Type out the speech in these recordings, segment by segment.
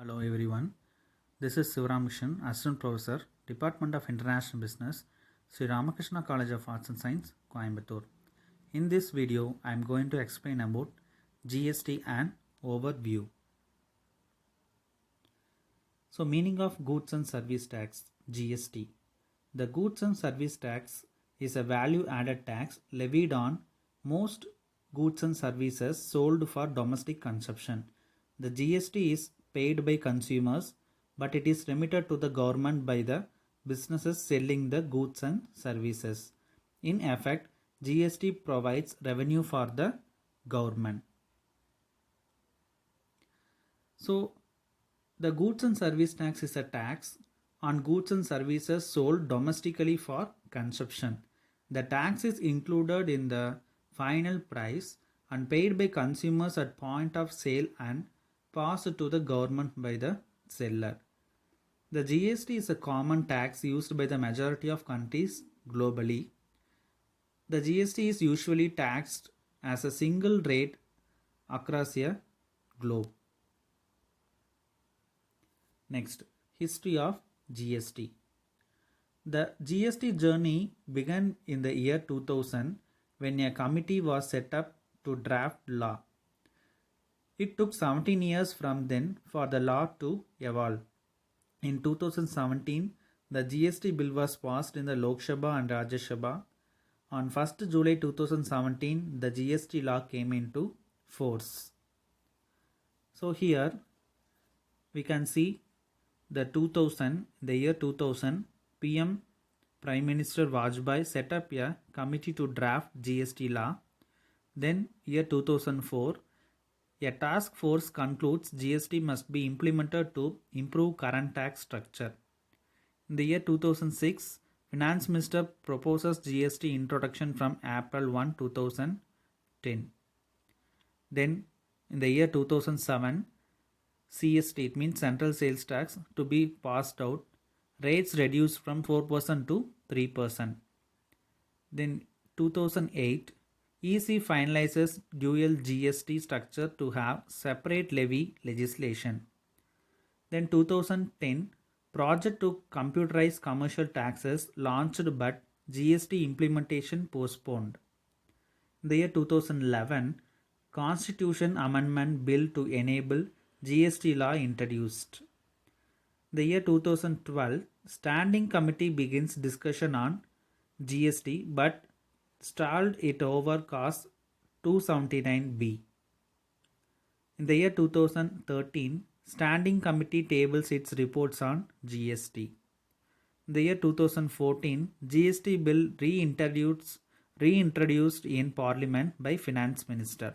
Hello everyone. This is Sivaramishan, Assistant Professor, Department of International Business, Sri Ramakrishna College of Arts and Science, Coimbatore. In this video, I am going to explain about GST and overview. So, meaning of Goods and Service Tax, GST. The Goods and Service Tax is a value added tax levied on most goods and services sold for domestic consumption. The GST is paid by consumers, but it is remitted to the government by the businesses selling the goods and services. In effect, GST provides revenue for the government. So, the goods and service tax is a tax on goods and services sold domestically for consumption. The tax is included in the final price and paid by consumers at point of sale and passed to the government by the seller. The GST is a common tax used by the majority of countries globally. The GST is usually taxed as a single rate across a globe. Next, history of GST. The GST journey began in the year 2000 when a committee was set up to draft law. It took 17 years from then for the law to evolve. In 2017, the GST bill was passed in the Lok Sabha and Rajya Sabha. On 1st July 2017, the GST law came into force. So here we can see the year 2000, PM Prime Minister Vajpayee set up a committee to draft GST law. Then year 2004, a task force concludes GST must be implemented to improve current tax structure. In the year 2006, Finance Minister proposes GST introduction from April 1, 2010. Then in the year 2007, CST, it means Central Sales Tax, to be passed out, rates reduced from 4% to 3%. Then 2008, EC finalizes dual GST structure to have separate levy legislation. Then 2010, project to computerize commercial taxes launched but GST implementation postponed. In the year 2011, Constitution Amendment Bill to enable GST law introduced. The year 2012, Standing Committee begins discussion on GST but stalled it over Clause 279B. In the year 2013, Standing Committee tables its reports on GST. In the year 2014, GST bill reintroduced in Parliament by Finance Minister.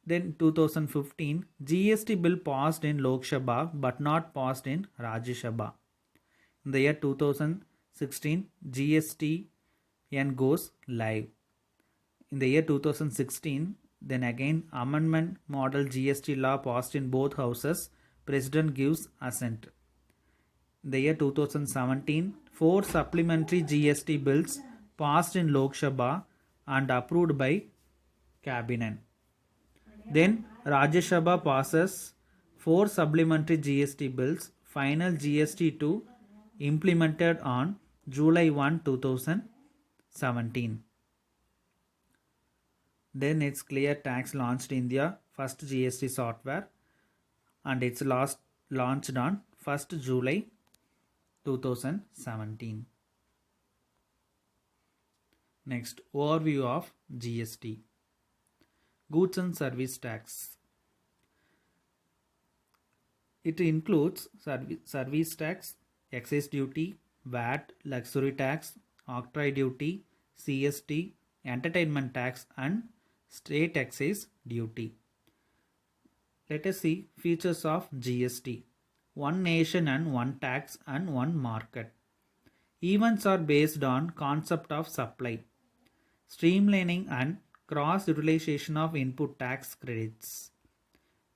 Then 2015, GST bill passed in Lok Sabha but not passed in Rajya Sabha. In the year 2016, GSTN goes live. In the year 2016, then again amendment model GST law passed in both houses. President gives assent. In the year 2017, 4 supplementary GST bills passed in Lok Sabha and approved by Cabinet. Then Rajya Sabha passes 4 supplementary GST bills. Final GST 2 implemented on July 1, 2017. Then it's Clear Tax launched India first GST software and it's launched on 1st July 2017. Next, overview of GST. Goods and Service Tax. It includes service tax, excise duty, VAT, luxury tax, octroi duty, CST, entertainment tax and state excise duty. Let us see features of GST. One nation and one tax and one market. Events are based on concept of supply, streamlining and cross-utilization of input tax credits.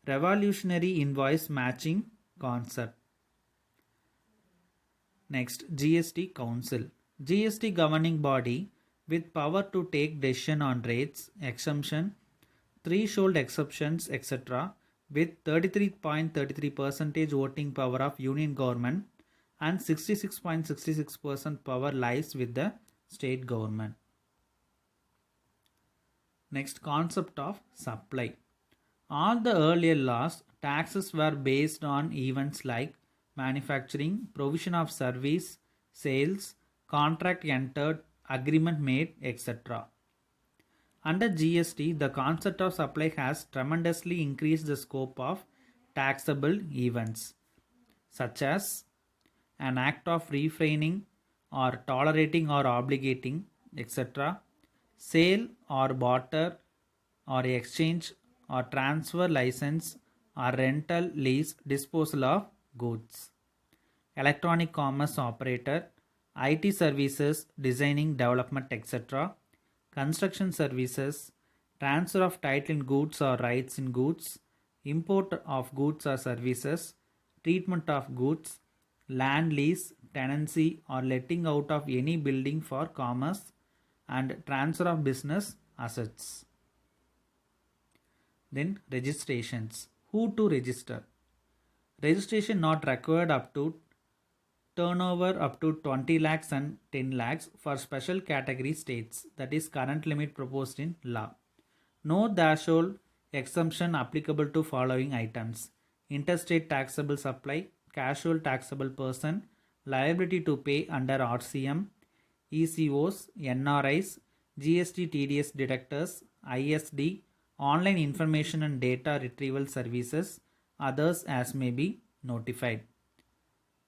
Revolutionary invoice matching concept. Next, GST Council. GST governing body with power to take decision on rates, exemption, threshold exceptions, etc. with 33.33% voting power of union government and 66.66% power lies with the state government. Next, concept of supply. All the earlier laws, taxes were based on events like manufacturing, provision of service, sales, contract entered, agreement made, etc. Under GST, the concept of supply has tremendously increased the scope of taxable events, such as an act of refraining or tolerating or obligating, etc., sale or barter or exchange or transfer license or rental lease disposal of goods, electronic commerce operator, IT services, designing, development, etc., construction services, transfer of title in goods or rights in goods, import of goods or services, treatment of goods, land lease, tenancy or letting out of any building for commerce, and transfer of business assets. Then registrations. Who to register? Registration not required up to turnover up to 20 lakhs and 10 lakhs for special category states, that is current limit proposed in law. No threshold exemption applicable to following items: interstate taxable supply, casual taxable person, liability to pay under RCM, ECOs, NRIs, GST TDS deductors, ISD, online information and data retrieval services, others as may be notified.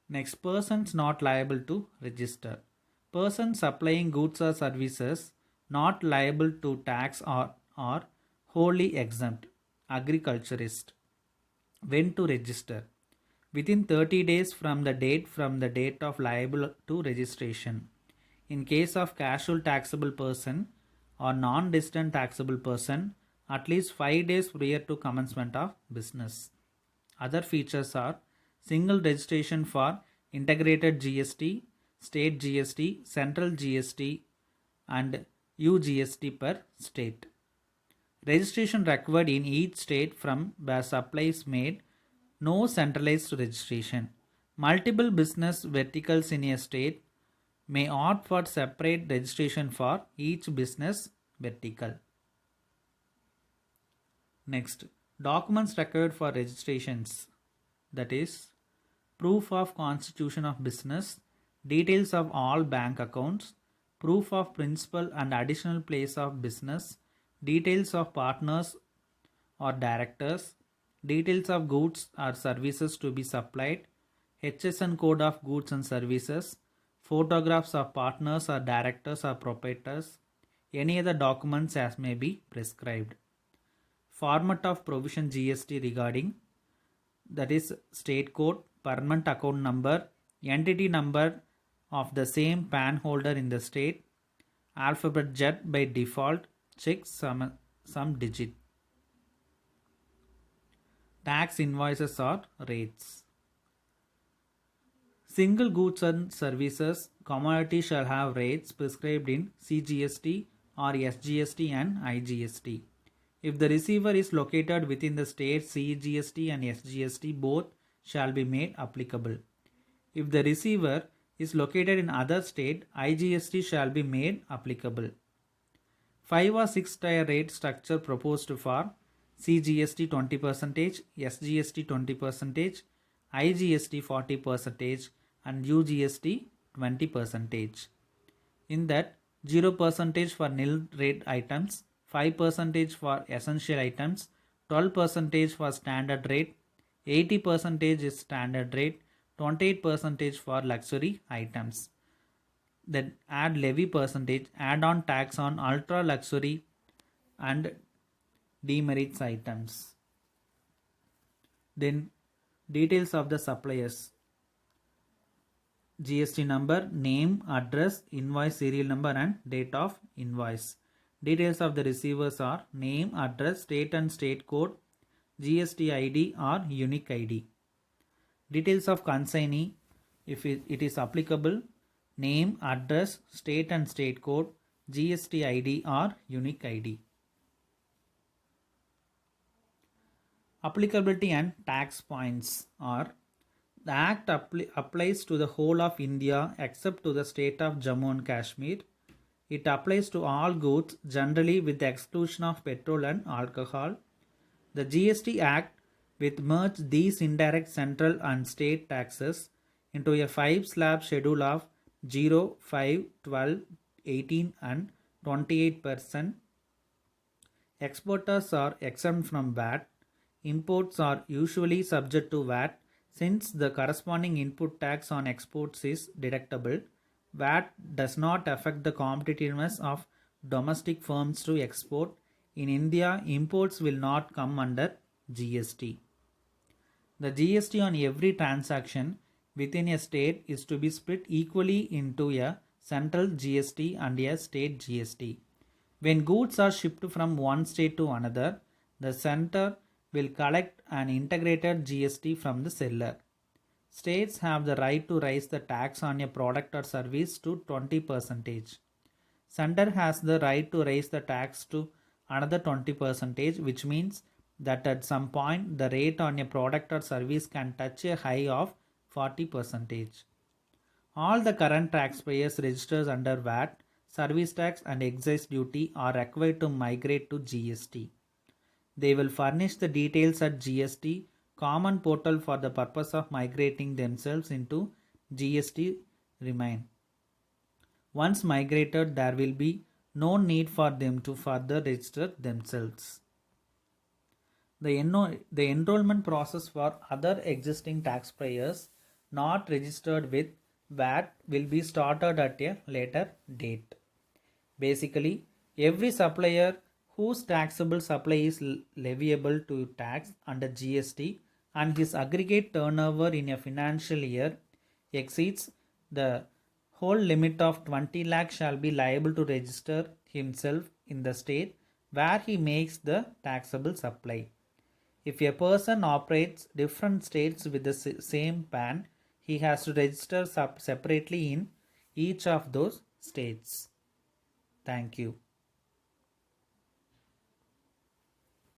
Next, persons not liable to register. Persons supplying goods or services not liable to tax or wholly exempt. Agriculturist. When to register? Within 30 days from the date of liable to registration. In case of casual taxable person or non-distant taxable person, at least 5 days prior to commencement of business. Other features are single registration for integrated GST, state GST, central GST and UGST per state. Registration required in each state from where supply is made. No centralized registration. Multiple business verticals in a state may opt for separate registration for each business vertical. Next, documents required for registrations, that is proof of constitution of business, details of all bank accounts, proof of principal and additional place of business, details of partners or directors, details of goods or services to be supplied, HSN code of goods and services, photographs of partners or directors or proprietors, any other documents as may be prescribed. Format of provision GST regarding, that is state code, permanent account number, entity number of the same PAN holder in the state, alphabet Z by default, check some digit. Tax invoices or rates. Single goods and services commodity shall have rates prescribed in CGST or SGST and IGST. If the receiver is located within the state CGST and SGST, both shall be made applicable. If the receiver is located in other state, IGST shall be made applicable. 5 or 6 tier rate structure proposed for CGST 20%, SGST 20%, IGST 40% and UGST 20%. In that, 0% for nil rate items, 5% for essential items, 12% for standard rate, 80% is standard rate, 28% for luxury items. Then add levy percentage, add on tax on ultra luxury and demerits items. Then details of the suppliers. GST number, name, address, invoice serial number and date of invoice. Details of the receivers are name, address, state and state code, GST ID or unique ID. Details of consignee, if it is applicable, name, address, state and state code, GST ID or unique ID. Applicability and tax points are: the Act applies to the whole of India except to the state of Jammu and Kashmir. It applies to all goods, generally with the exclusion of petrol and alcohol. The GST Act will merge these indirect central and state taxes into a 5-slab schedule of 0, 5, 12, 18 and 28%. Exporters are exempt from VAT. Imports are usually subject to VAT since the corresponding input tax on exports is deductible. VAT does not affect the competitiveness of domestic firms to export. In India, imports will not come under GST. The GST on every transaction within a state is to be split equally into a central GST and a state GST. When goods are shipped from one state to another, the center will collect an integrated GST from the seller. States have the right to raise the tax on a product or service to 20%. Center has the right to raise the tax to another 20%, which means that at some point the rate on a product or service can touch a high of 40%. All the current taxpayers registered under VAT, service tax and excise duty are required to migrate to GST. They will furnish the details at GST common portal for the purpose of migrating themselves into GST remain. Once migrated, there will be no need for them to further register themselves. The enrollment process for other existing taxpayers not registered with VAT will be started at a later date. Basically, every supplier whose taxable supply is leviable to tax under GST and his aggregate turnover in a financial year exceeds the whole limit of 20 lakh shall be liable to register himself in the state where he makes the taxable supply. If a person operates different states with the same PAN, he has to register separately in each of those states. Thank you.